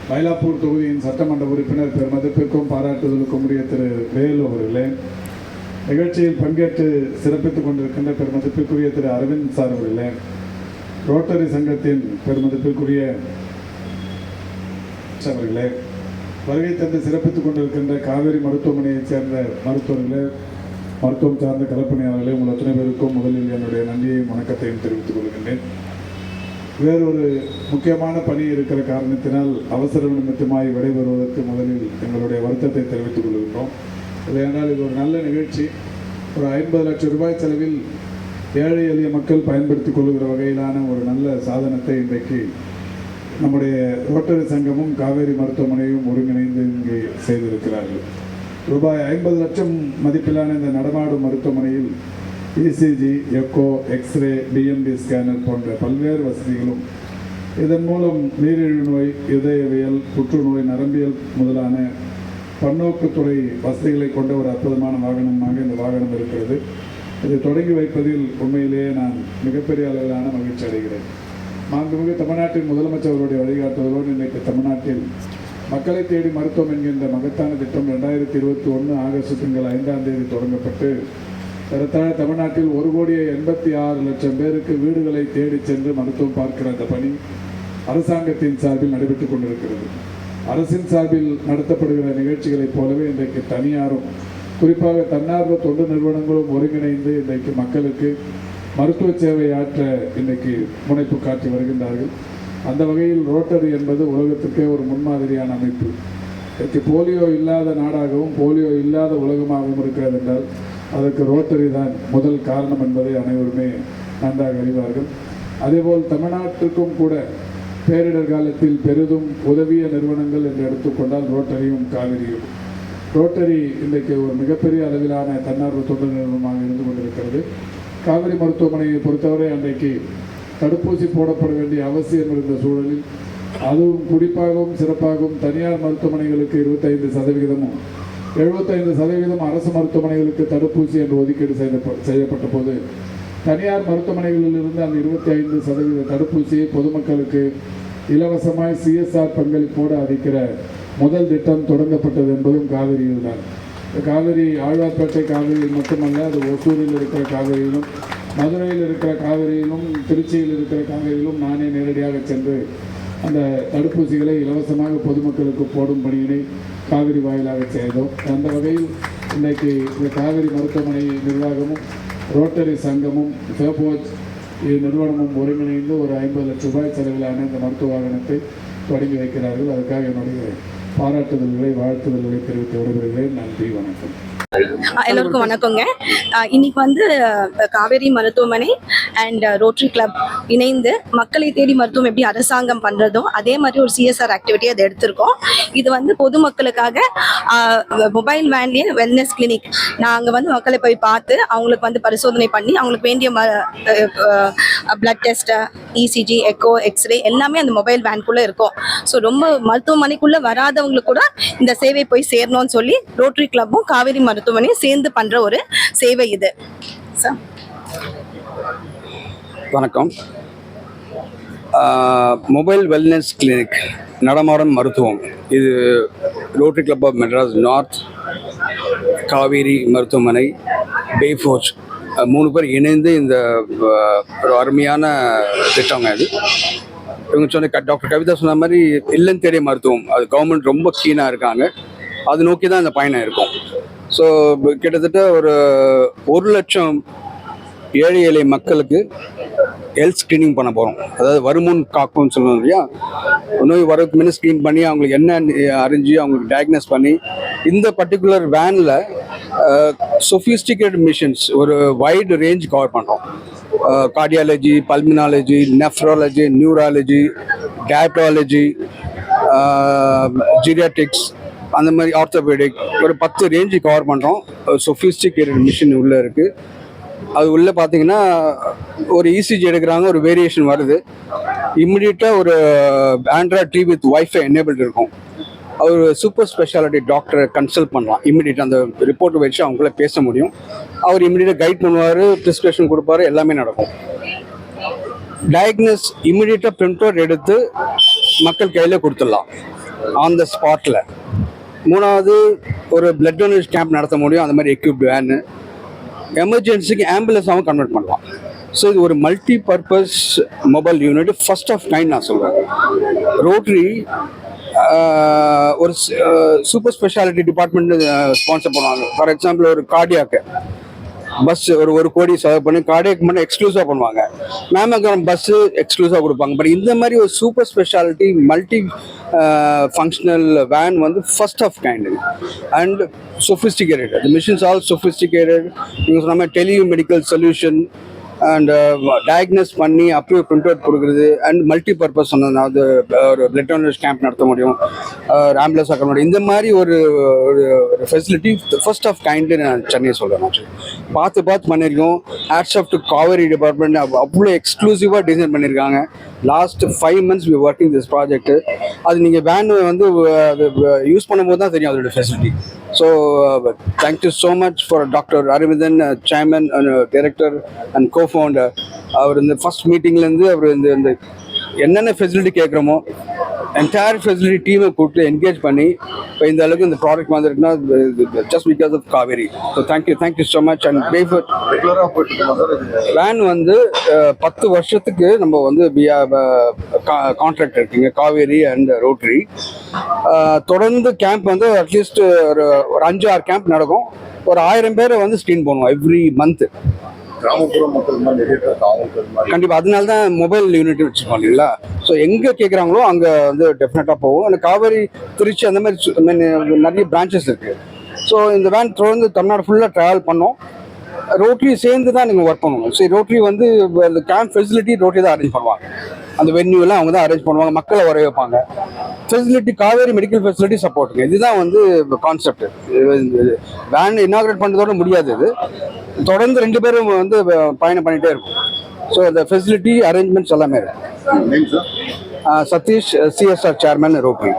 மயிலாப்பூர் தொகுதியின் சட்டமன்ற உறுப்பினர் பெருமதிப்பிற்கும் பாராட்டுதலுக்கும் உரிய திரு வேலு அவர்களே, நிகழ்ச்சியில் பங்கேற்று சிறப்பித்துக் கொண்டிருக்கின்ற பெருமதிப்பிற்குரிய திரு அரவிந்த் சார் அவர்களே, ரோட்டரி சங்கத்தின் பெருமதிப்பிற்குரிய அவர்களே, வருகை தந்து சிறப்பித்துக் கொண்டிருக்கின்ற காவேரி மருத்துவமனையைச் சேர்ந்த மருத்துவர்களே, மருத்துவம் சார்ந்த களப்பணியாளர்களே, உங்கள் அத்தனை பேருக்கும் முதலில் என்னுடைய நன்றியையும் வணக்கத்தையும் தெரிவித்துக் கொள்கின்றேன். வேறொரு முக்கியமான பணி இருக்கிற காரணத்தினால் அவசர நிமித்தமாய் விடைபெறுவதற்கு முதலில் எங்களுடைய வருத்தத்தை தெரிவித்துக் கொள்கின்றோம். இல்லையென்றால் இது ஒரு நல்ல நிகழ்ச்சி. ஒரு 50 லட்சம் ரூபாய் செலவில் ஏழை எளிய மக்கள் பயன்படுத்திக் கொள்கிற வகையிலான ஒரு நல்ல சாதனத்தை இன்றைக்கு நம்முடைய ரோட்டரி சங்கமும் காவேரி மருத்துவமனையும் ஒருங்கிணைந்து இங்கே செய்திருக்கிறார்கள். ரூபாய் 50 லட்சம் மதிப்பிலான இந்த நடமாடும் மருத்துவமனையில் ECG, echo, X-ray, TMT scanner போன்ற பல்வேறு வசதிகளும், இதன் மூலம் நீரிழிவு நோய், இதயவியல், புற்றுநோய், நரம்பியல் முதலான பன்னோக்குத்துறை வசதிகளை கொண்ட ஒரு அற்புதமான வாகனமாக இந்த வாகனம் இருக்கிறது. இதை தொடங்கி வைப்பதில் உண்மையிலேயே நான் மிகப்பெரிய அளவிலான மகிழ்ச்சி அடைகிறேன். மாண்புமிகு தமிழ்நாட்டின் முதலமைச்சர் அவருடைய வழிகாட்டுதலோடு இன்றைக்கு தமிழ்நாட்டில் மக்களை தேடி மருத்துவம் என்கின்ற மகத்தான திட்டம் 2021 ஆகஸ்ட் திங்கள் 5ஆம் தேதி தொடங்கப்பட்டு ஏறத்தாழ தமிழ்நாட்டில் 1,86,00,000 பேருக்கு வீடுகளை தேடி சென்று மருத்துவம் பார்க்கிற அந்த பணி அரசாங்கத்தின் சார்பில் நடைபெற்றுக் கொண்டிருக்கிறது. அரசின் சார்பில் நடத்தப்படுகிற நிகழ்ச்சிகளைப் போலவே இன்றைக்கு தனியாரும், குறிப்பாக தன்னார்வ தொண்டு நிறுவனங்களும் ஒருங்கிணைந்து இன்றைக்கு மக்களுக்கு மருத்துவ சேவை ஆற்ற இன்றைக்கு முனைப்பு காட்டி வருகின்றார்கள். அந்த வகையில் ரோட்டரி என்பது உலகத்துக்கே ஒரு முன்மாதிரியான அமைப்பு. இன்றைக்கு போலியோ இல்லாத நாடாகவும் போலியோ இல்லாத உலகமாகவும் இருக்கிறது என்றால் அதற்கு ரோட்டரி தான் முதல் காரணம் என்பதை அனைவருமே நன்றாக அறிவார்கள். அதேபோல் தமிழ்நாட்டிற்கும் கூட பேரிடர் காலத்தில் பெரிதும் உதவிய நிறுவனங்கள் என்று எடுத்துக்கொண்டால் ரோட்டரியும் காவிரியும். ரோட்டரி இன்றைக்கு ஒரு மிகப்பெரிய அளவிலான தன்னார்வ தொண்டு நிறுவனமாக இருந்து கொண்டிருக்கிறது. காவிரி மருத்துவமனையை பொறுத்தவரை அன்றைக்கு தடுப்பூசி போடப்பட வேண்டிய அவசியம் இருந்த சூழலில் அதுவும் குறிப்பாகவும் சிறப்பாகவும் தனியார் மருத்துவமனைகளுக்கு 25%, 75% அரசு மருத்துவமனைகளுக்கு தடுப்பூசி என்று ஒதுக்கீடு செய்யப்பட்ட போது தனியார் மருத்துவமனைகளிலிருந்து அந்த 25% தடுப்பூசியை பொதுமக்களுக்கு இலவசமாய் சிஎஸ்ஆர் பங்களிப்போடு அளிக்கிற முதல் திட்டம் தொடங்கப்பட்டது என்பதும் காவிரியில் தான். காவிரி ஆழ்வார்பேட்டை காவிரியில் மட்டுமல்ல, அது ஒசூரில் இருக்கிற காவிரியிலும், மதுரையில் இருக்கிற காவிரியிலும், திருச்சியில் இருக்கிற காவிரியிலும் நானே நேரடியாக சென்று அந்த தடுப்பூசிகளை இலவசமாக பொதுமக்களுக்கு போடும் பணியினை காவிரி வாயிலாக செய்தோம். அந்த வகையில் இன்றைக்கு இந்த காவிரி மருத்துவமனை நிர்வாகமும் ரோட்டரி சங்கமும் ஃபேபோஜ் நிறுவனமும் ஒருங்கிணைந்து ஒரு 50 லட்சம் ரூபாய் செலவிலான இந்த மருத்துவ வாகனத்தை தொடங்கி வைக்கிறார்கள். அதுக்காக என்னுடைய பாராட்டுதல்களை, வாழ்த்துதல்களை தெரிவித்து விடைபெறுகிறேன். நன்றி, வணக்கம். எல்லோருக்கும் வணக்கங்க. இன்னைக்கு காவேரி மருத்துவமனை அண்ட் ரோட்டரி கிளப் இணைந்து மக்களை தேடி மருத்துவம் எப்படி அரசாங்கம் பண்ணுறதோ அதே மாதிரி ஒரு சிஎஸ்ஆர் ஆக்டிவிட்டி அதை எடுத்திருக்கோம். இது பொதுமக்களுக்காக மொபைல் வேன்லேயே வெல்னஸ் கிளினிக் நாங்கள் மக்களை போய் பார்த்து அவங்களுக்கு பரிசோதனை பண்ணி அவங்களுக்கு வேண்டிய blood test, ECG, echo, X-ray எல்லாமே அந்த மொபைல் வேன்குள்ளே இருக்கும். ஸோ ரொம்ப மருத்துவமனைக்குள்ளே வராதவங்களுக்கு கூட இந்த சேவை போய் சேரணும்னு சொல்லி ரோட்டரி கிளப்பும் காவேரி மருத்துவமனை சேர்ந்து பண்ற ஒரு சேவை இது. வணக்கம். மொபைல் வெல்னஸ் கிளினிக், நடமாடும் மருத்துவம், இது rotary club of Madras north, Kaveri மருத்துவமனை, பேஃபோர்ஜ் 3 பேர் இணைந்து இந்த ஒரு அருமையான திட்டங்க. இது இவங்க சொன்ன டாக்டர் கவிதா சொன்ன மாதிரி இல்லம் தேடிய மருத்துவம், அது கவர்மெண்ட் ரொம்ப கீனாக இருக்காங்க. அது நோக்கி தான் இந்த பயணம் இருக்கும். ஸோ கிட்டத்தட்ட ஒரு 1 லட்சம் ஏழை எளிய மக்களுக்கு ஹெல்த் ஸ்க்ரீனிங் பண்ண போகிறோம். அதாவது வருமுன் காக்கும்னு சொல்லணும் இல்லையா, நோய் வரதுக்கு முன்னே ஸ்க்ரீன் பண்ணி அவங்களுக்கு என்ன அறிஞ்சு அவங்களுக்கு டயக்னோஸ் பண்ணி இந்த பர்டிகுலர் வேனில் சொஃபிஸ்டிகேட்டட் மிஷின்ஸ் ஒரு வைடு ரேஞ்ச் கவர் பண்ணுறோம். Cardiology, pulmonology, nephrology, neurology, diabetology, geriatrics, அந்த மாதிரி ஆர்த்தோபெடிக் ஒரு 10 ரேஞ்சு கவர் பண்ணுறோம். சொஃபிஸ்டிகேட்டட் மிஷின் உள்ளே இருக்குது. அது உள்ளே பார்த்தீங்கன்னா ஒரு இசிஜி எடுக்கிறாங்க, ஒரு வேரியேஷன் வருது, இம்மிடியட்டாக ஒரு Android TV with wifi enabled இருக்கும். அவர் சூப்பர் ஸ்பெஷாலிட்டி டாக்டரை கன்சல்ட் பண்ணலாம். இம்மிடியட்டாக அந்த ரிப்போர்ட்டை வச்சு அவங்கள பேச முடியும். அவர் இம்மிடியட்டாக கைட் பண்ணுவார், ப்ரிஸ்கிரிப்ஷன் கொடுப்பாரு, எல்லாமே நடக்கும். டயக்னோஸ் இம்மிடியட்டாக பிரிண்ட் அவுட் எடுத்து மக்கள் கையில் கொடுத்துடலாம். ஆன் த ஸ்பாட்டில். மூணாவது ஒரு பிளட் டொனேஷன் கேம்ப் நடத்த முடியும், அந்த மாதிரி எக்யூப்டு வேனு. எமர்ஜென்சிக்கு ஆம்புலன்ஸாகவும் கன்வெர்ட் பண்ணலாம். ஸோ இது ஒரு multi purpose mobile unit, first of kind நான் சொல்கிறேன். ரோட்டரி ஒரு சூப்பர் ஸ்பெஷாலிட்டி டிபார்ட்மெண்ட் ஸ்பான்சர் பண்ணுவாங்க. ஃபார் எக்ஸாம்பிள் ஒரு கார்டியாக்கு பஸ் ஒரு 1 கோடி செலவு பண்ணி கார்டியாக் மட்டும் எக்ஸ்க்ளூசிவாக பண்ணுவாங்க. மேமோகிராம் பஸ்ஸு எக்ஸ்க்ளூசிவாக கொடுப்பாங்க. பட் இந்த மாதிரி ஒரு super speciality multi functional van வந்து first of kind and sophisticated. The machines all sophisticated. நீங்கள் சொன்ன மாதிரி டெலிமெடிக்கல் சொல்யூஷன் அண்ட் டயக்னோஸ் பண்ணி அப்படியே பிரிண்ட் அவுட் கொடுக்குறது அண்ட் மல்டி பர்பஸ் சொன்னது. அது ஒரு பிளட் டொனேஷன் கேம்ப் நடத்த முடியும், ஆம்புலன்ஸ் ஆக்க முடியும். இந்த மாதிரி ஒரு ஃபெசிலிட்டி ஃபர்ஸ்ட் ஆஃப் கைண்டு நான் சென்னையை சொல்கிறேன். ஆக்சுவலி பார்த்து பண்ணியிருக்கோம். Hats off to Kaveri department அவ்வளோ எக்ஸ்க்ளூசிவாக டிசைன் பண்ணியிருக்காங்க. Last 5 months we working this project. அது நீங்கள் வேன் வந்து அது யூஸ் பண்ணும்போது தான் தெரியும் அதோட facility. So thank you so much for doctor Aravindan, chairman and director and cofounder. அவர் இந்த ஃபர்ஸ்ட் மீட்டிங்லேருந்து அவர் இந்த என்னென்ன ஃபெசிலிட்டி கேட்குறோமோ என்டையர் ஃபெசிலிட்டி டீமை கூப்பிட்டு என்கேஜ் பண்ணி இப்போ இந்த அளவுக்கு இந்த ப்ராடக்ட் வந்துருக்குன்னா just because of Kaveri. So thank you so much. And பேஃபர் வேன் வந்து 10 வருஷத்துக்கு நம்ம வந்து கான்ட்ராக்ட் இருக்குங்க காவேரி அண்ட் ரோட்டரி. தொடர்ந்து கேம்ப் வந்து அட்லீஸ்ட் ஒரு 5-6 கேம்ப் நடக்கும். ஒரு 1000 பேரை வந்து ஸ்க்ரீன் பண்ணுவோம் எவ்ரி மந்த். கிராமப்புற மக்கள் கண்டிப்பாக அதனால தான் மொபைல் யூனிட் வச்சுருக்கோம் இல்லைங்களா. ஸோ எங்கே கேட்குறாங்களோ அங்கே வந்து டெஃபினட்டாக போவோம். அந்த காவேரி, திருச்சி அந்த மாதிரி நிறைய பிரான்ச்சஸ் இருக்குது. ஸோ இந்த வேன் தொடர்ந்து தமிழ்நாடு ஃபுல்லாக ட்ராவல் பண்ணோம். ரோட்டரி சேர்ந்து தான் நீங்கள் ஒர்க் பண்ணுவோம். சரி, ரோட்டரி வந்து அந்த கேம்ப் ஃபெசிலிட்டி ரோட்டரி தான் அரேஞ்ச் பண்ணுவாங்க. அந்த வென்யூலாம் அவங்க தான் அரேஞ்ச் பண்ணுவாங்க, மக்களை வர வைப்பாங்க. ஃபெசிலிட்டி காவேரி மெடிக்கல் ஃபெசிலிட்டி சப்போர்ட்டுங்க. இதுதான் வந்து கான்செப்ட். வேன் இனாகிரேட் பண்ணுறதோட முடியாது. இது தொடர்ந்து 2 பேரும் வந்து பயணம் பண்ணிகிட்டே இருக்கும். ஸோ அந்த ஃபெசிலிட்டி அரேஞ்ச்மெண்ட்ஸ் எல்லாமே இருக்கு. Satish, CSR chairman, rotary.